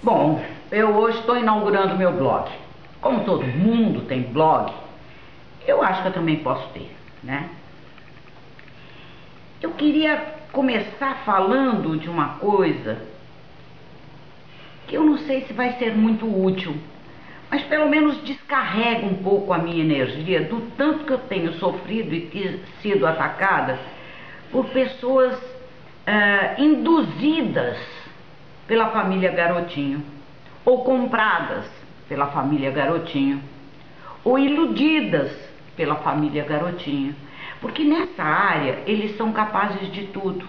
Bom, eu hoje estou inaugurando meu blog. Como todo mundo tem blog, eu acho que eu também posso ter, né? Eu queria começar falando de uma coisa que eu não sei se vai ser muito útil, mas pelo menos descarrega um pouco a minha energia do tanto que eu tenho sofrido e sido atacada por pessoas induzidas pela família Garotinho, ou compradas pela família Garotinho, ou iludidas pela família Garotinho, porque nessa área eles são capazes de tudo.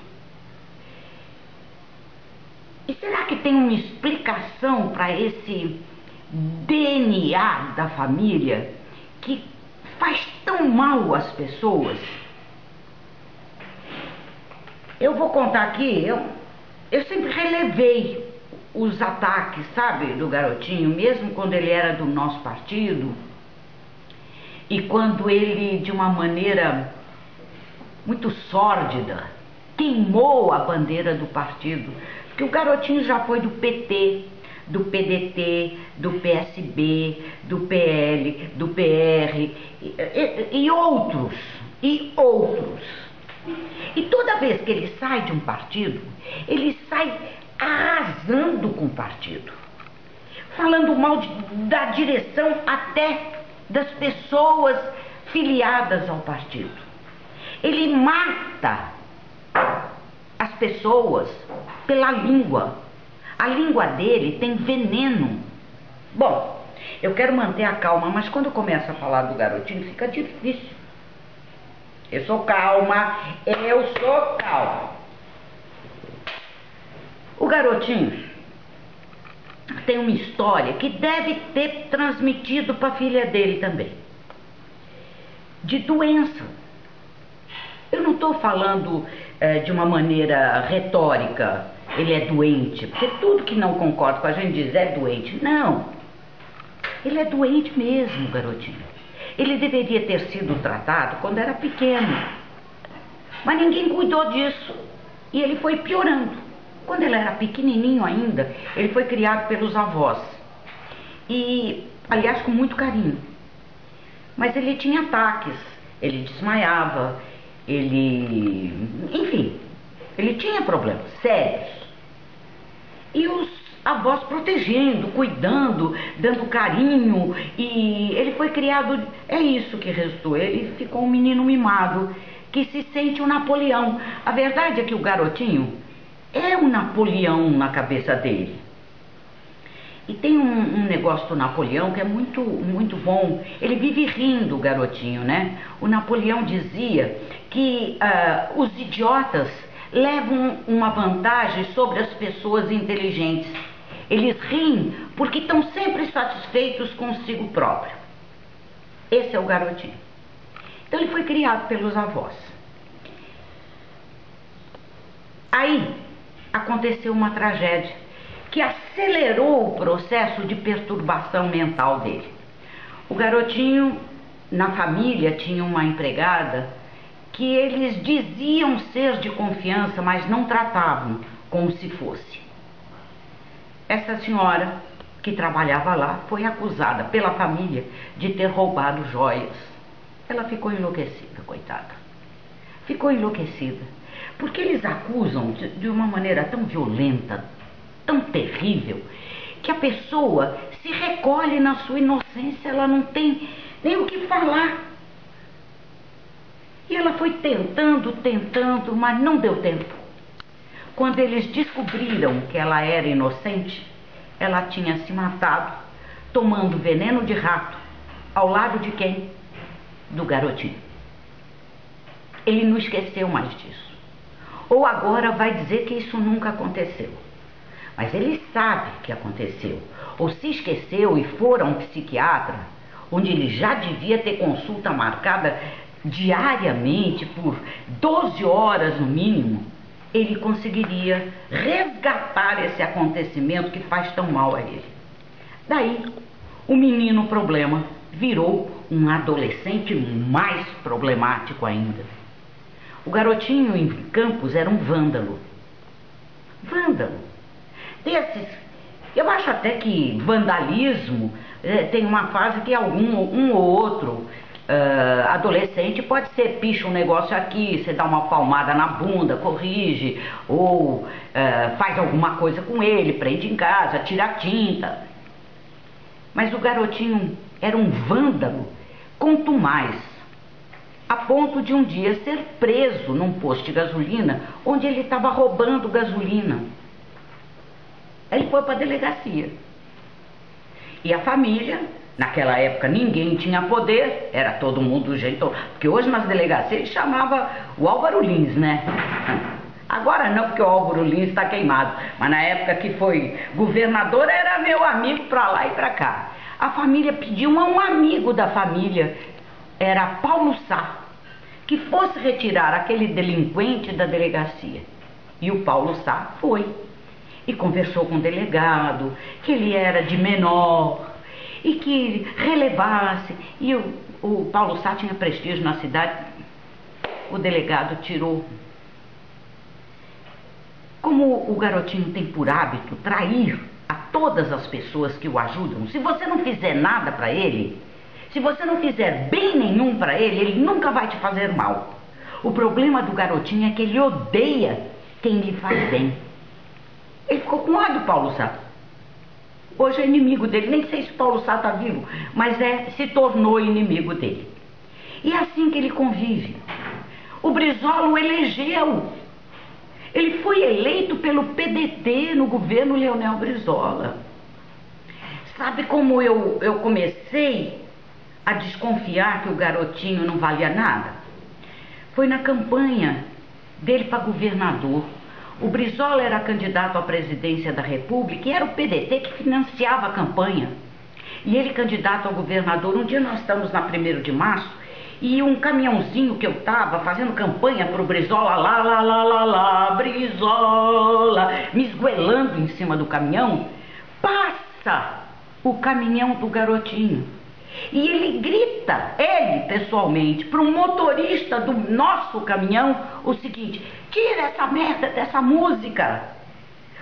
E será que tem uma explicação para esse DNA da família que faz tão mal às pessoas? Eu vou contar aqui, eu sempre relevei os ataques, sabe, do Garotinho, mesmo quando ele era do nosso partido e quando ele, de uma maneira muito sórdida, queimou a bandeira do partido, porque o Garotinho já foi do PT, do PDT, do PSB, do PL, do PR e outros, E toda vez que ele sai de um partido, ele sai arrasando com o partido, falando mal da direção até das pessoas filiadas ao partido. Ele mata as pessoas pela língua. A língua dele tem veneno. Bom, eu quero manter a calma, mas quando eu começo a falar do Garotinho fica difícil. Eu sou calma. O Garotinho tem uma história que deve ter transmitido para a filha dele também, de doença. Eu não estou falando de uma maneira retórica, ele é doente, porque tudo que não concorda com a gente diz é doente. Não, ele é doente mesmo, Garotinho. Ele deveria ter sido tratado quando era pequeno, mas ninguém cuidou disso e ele foi piorando. Quando ele era pequenininho ainda, ele foi criado pelos avós e, aliás, com muito carinho. Mas ele tinha ataques, ele desmaiava, enfim, ele tinha problemas sérios. E os avós protegendo, cuidando, dando carinho, e ele foi criado, é isso que restou, ele ficou um menino mimado, que se sente um Napoleão. A verdade é que o Garotinho é um Napoleão na cabeça dele. E tem um negócio do Napoleão que é muito, muito bom. Ele vive rindo, o Garotinho, né? O Napoleão dizia que os idiotas levam uma vantagem sobre as pessoas inteligentes. Eles riem porque estão sempre satisfeitos consigo próprio. Esse é o Garotinho. Então ele foi criado pelos avós. Aí aconteceu uma tragédia que acelerou o processo de perturbação mental dele. O Garotinho, na família, tinha uma empregada que eles diziam ser de confiança, mas não tratavam como se fosse. Essa senhora que trabalhava lá foi acusada pela família de ter roubado joias. Ela ficou enlouquecida, coitada. Ficou enlouquecida, porque eles acusam de uma maneira tão violenta, tão terrível, que a pessoa se recolhe na sua inocência, ela não tem nem o que falar. E ela foi tentando, mas não deu tempo. Quando eles descobriram que ela era inocente, ela tinha se matado, tomando veneno de rato, ao lado de quem? Do Garotinho. Ele não esqueceu mais disso. Ou agora vai dizer que isso nunca aconteceu. Mas ele sabe que aconteceu. Ou se esqueceu e for a um psiquiatra, onde ele já devia ter consulta marcada diariamente por 12 horas no mínimo, ele conseguiria resgatar esse acontecimento que faz tão mal a ele. Daí, o menino problema virou um adolescente mais problemático ainda. O Garotinho em Campos era um vândalo. Desses Eu acho até que vandalismo tem uma fase que um ou outro adolescente pode ser picha um negócio aqui, você dá uma palmada na bunda, corrige, ou faz alguma coisa com ele, prende em casa, tira tinta. Mas o garotinho era um vândalo, contumaz, a ponto de um dia ser preso num posto de gasolina, onde ele estava roubando gasolina. Ele foi para a delegacia. E a família, naquela época ninguém tinha poder, era todo mundo do jeito... Porque hoje nas delegacias chamava o Álvaro Lins, né? Agora não, porque o Álvaro Lins está queimado. Mas na época que foi governador, era meu amigo para lá e para cá. A família pediu a um amigo da família, era Paulo Sá, que fosse retirar aquele delinquente da delegacia. E o Paulo Sá foi. E conversou com o delegado, que ele era de menor e que relevasse. E o Paulo Sá tinha prestígio na cidade. O delegado tirou. Como o garotinho tem por hábito trair a todas as pessoas que o ajudam, se você não fizer nada para ele, se você não fizer bem nenhum para ele, ele nunca vai te fazer mal. O problema do garotinho é que ele odeia quem lhe faz bem. Ele ficou com ódio do Paulo Sá. Hoje é inimigo dele, nem sei se o Paulo Sá está vivo, mas se tornou inimigo dele. E é assim que ele convive. O Brizola o elegeu. Ele foi eleito pelo PDT no governo Leonel Brizola. Sabe como eu comecei a desconfiar que o garotinho não valia nada? Foi na campanha dele para governador. O Brizola era candidato à presidência da República e era o PDT que financiava a campanha. E ele candidato a governador. Um dia nós estamos na 1º de março e um caminhãozinho que eu estava fazendo campanha para o Brizola, lá, Brizola, me esgoelando em cima do caminhão, passa o caminhão do garotinho. E ele grita, ele pessoalmente, para o motorista do nosso caminhão, o seguinte: tira essa merda dessa música.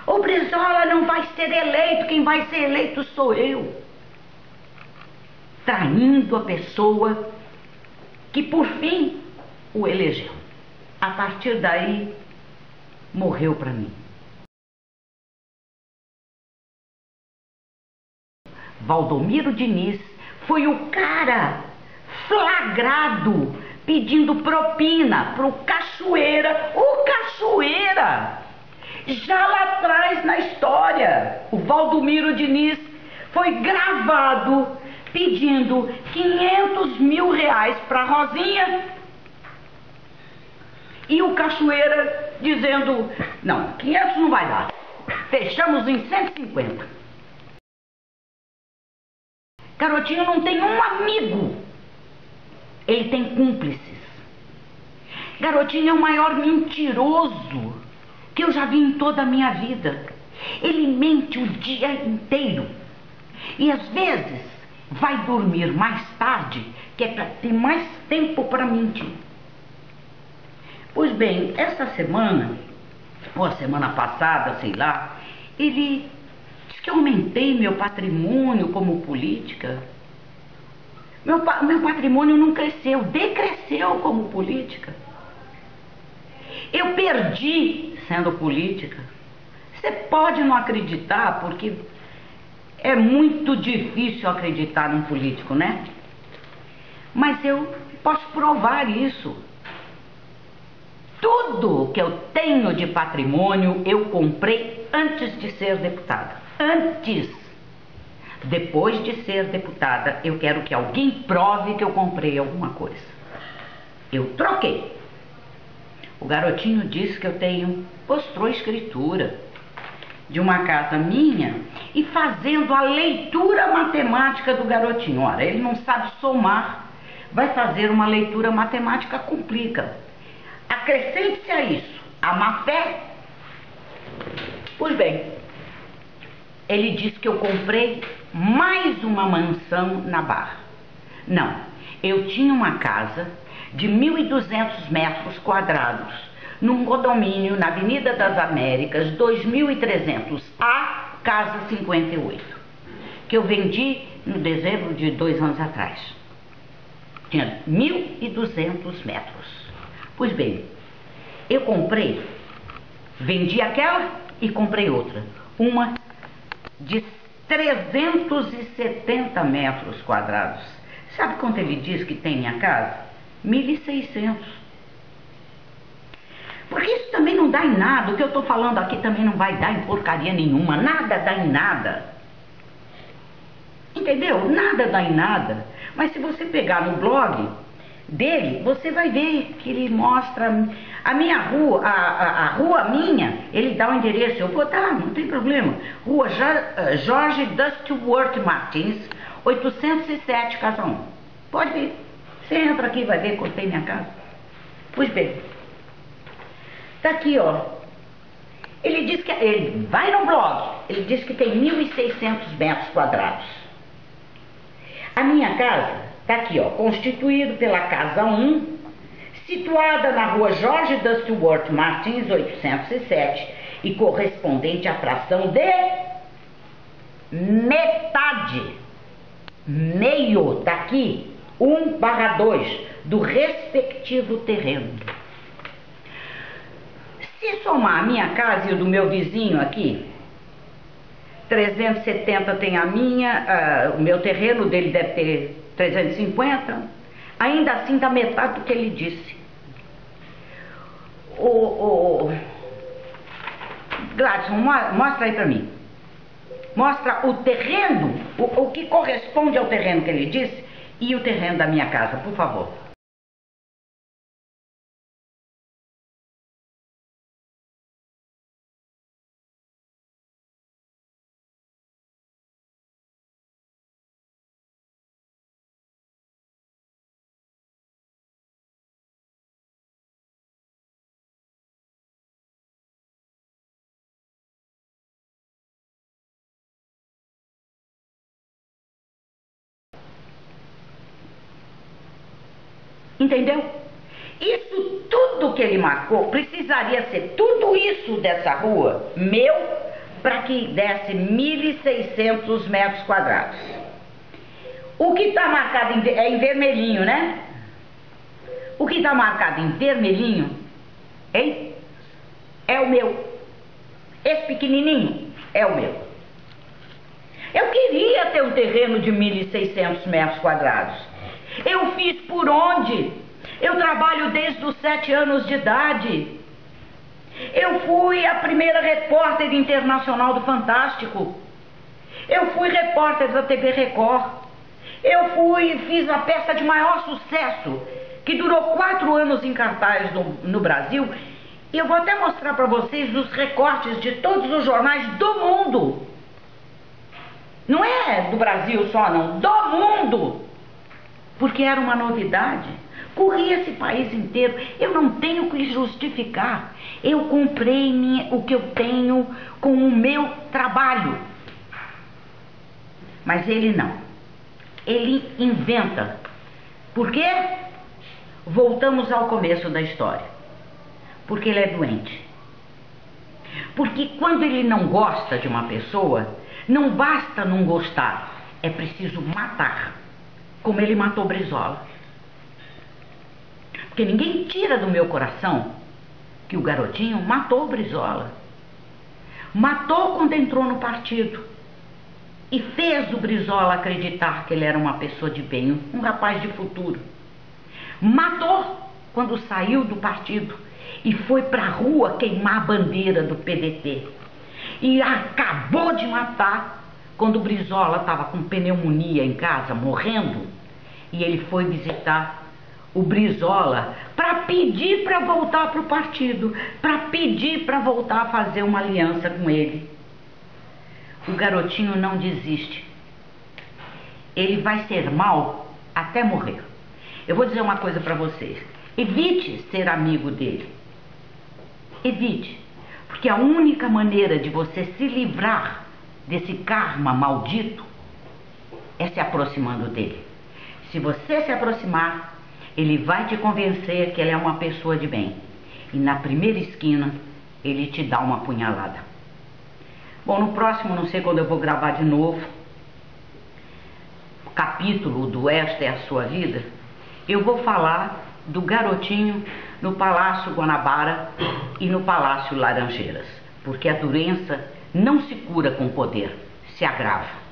O Brizola não vai ser eleito, quem vai ser eleito sou eu. Traindo a pessoa que por fim o elegeu. A partir daí, morreu para mim. Valdomiro Diniz foi o cara flagrado pedindo propina pro Cachoeira. O Cachoeira, já lá atrás na história, o Valdomiro Diniz foi gravado pedindo 500 mil reais pra Rosinha e o Cachoeira dizendo: não, 500 não vai dar, fechamos em 150. Garotinho não tem um amigo, ele tem cúmplices. Garotinho é o maior mentiroso que eu já vi em toda a minha vida. Ele mente o dia inteiro e às vezes vai dormir mais tarde, que é para ter mais tempo para mentir. Pois bem, essa semana, ou a semana passada, sei lá, ele diz que eu aumentei meu patrimônio como política. Meu patrimônio não cresceu, decresceu como política. Eu perdi sendo política. Você pode não acreditar, porque é muito difícil acreditar num político, né? Mas eu posso provar isso. Tudo que eu tenho de patrimônio eu comprei antes de ser deputada. Antes. Depois de ser deputada, eu quero que alguém prove que eu comprei alguma coisa. Eu troquei. O garotinho disse que eu mostrou escritura de uma casa minha e fazendo a leitura matemática do garotinho. Ora, ele não sabe somar, vai fazer uma leitura matemática, complica. Acrescente-se a isso a má fé. Pois bem, ele disse que eu comprei mais uma mansão na Barra. Não, eu tinha uma casa de 1.200 metros quadrados num condomínio na Avenida das Américas, 2.300A, casa 58, que eu vendi no dezembro de 2 anos atrás. Tinha 1.200 metros. Pois bem, eu comprei, vendi aquela e comprei outra. Uma de 370 metros quadrados. Sabe quanto ele diz que tem minha casa? 1.600. Porque isso também não dá em nada. O que eu estou falando aqui também não vai dar em porcaria nenhuma. Nada dá em nada. Entendeu? Nada dá em nada. Mas se você pegar no blog dele, você vai ver que ele mostra a minha rua, a rua minha, ele dá o endereço. Eu vou dar, não tem problema. Rua Jorge Dustworth Martins, 807, casa 1. Pode ver. Você entra aqui e vai ver quanto tem minha casa. Pois bem. Tá aqui, ó. Ele diz que... Ele vai no blog. Ele diz que tem 1.600 metros quadrados. A minha casa tá aqui, ó. Constituído pela casa 1, situada na rua Jorge Dustworth Martins, 807, e correspondente à fração de metade, meio, tá aqui, 1/2 do respectivo terreno. Se somar a minha casa e o do meu vizinho aqui, 370 tem a minha, o meu terreno dele deve ter 350, ainda assim dá metade do que ele disse. Gladson, mostra aí pra mim. Mostra o terreno, o que corresponde ao terreno que ele disse e o terreno da minha casa, por favor. Entendeu? Isso tudo que ele marcou, precisaria ser tudo isso dessa rua, meu, para que desse 1.600 metros quadrados. O que está marcado é em vermelhinho, né? O que está marcado em vermelhinho, hein? É o meu. Esse pequenininho é o meu. Eu queria ter um terreno de 1.600 metros quadrados. Eu fiz por onde? Eu trabalho desde os 7 anos de idade. Eu fui a primeira repórter internacional do Fantástico. Eu fui repórter da TV Record. Eu fiz a peça de maior sucesso, que durou 4 anos em cartaz no Brasil. E eu vou até mostrar para vocês os recortes de todos os jornais do mundo. Não é do Brasil só, não. Do mundo. Porque era uma novidade. Corria esse país inteiro. Eu não tenho que justificar. Eu comprei o que eu tenho com o meu trabalho. Mas ele não. Ele inventa. Por quê? Voltamos ao começo da história. Porque ele é doente. Porque quando ele não gosta de uma pessoa, não basta não gostar. É preciso matar. Como ele matou Brizola. Porque ninguém tira do meu coração que o garotinho matou Brizola. Matou quando entrou no partido. E fez o Brizola acreditar que ele era uma pessoa de bem, um rapaz de futuro. Matou quando saiu do partido e foi pra rua queimar a bandeira do PDT. E acabou de matar quando o Brizola estava com pneumonia em casa, morrendo, e ele foi visitar o Brizola para pedir para voltar para o partido, para pedir para voltar a fazer uma aliança com ele. O garotinho não desiste. Ele vai ser mal até morrer. Eu vou dizer uma coisa para vocês. Evite ser amigo dele. Evite. Porque a única maneira de você se livrar desse karma maldito é se aproximando dele. Se você se aproximar, ele vai te convencer que ele é uma pessoa de bem. E na primeira esquina, ele te dá uma punhalada. Bom, no próximo, não sei quando eu vou gravar de novo, capítulo do Esta é a Sua Vida, eu vou falar do garotinho no Palácio Guanabara e no Palácio Laranjeiras, porque a doença não se cura com poder, se agrava.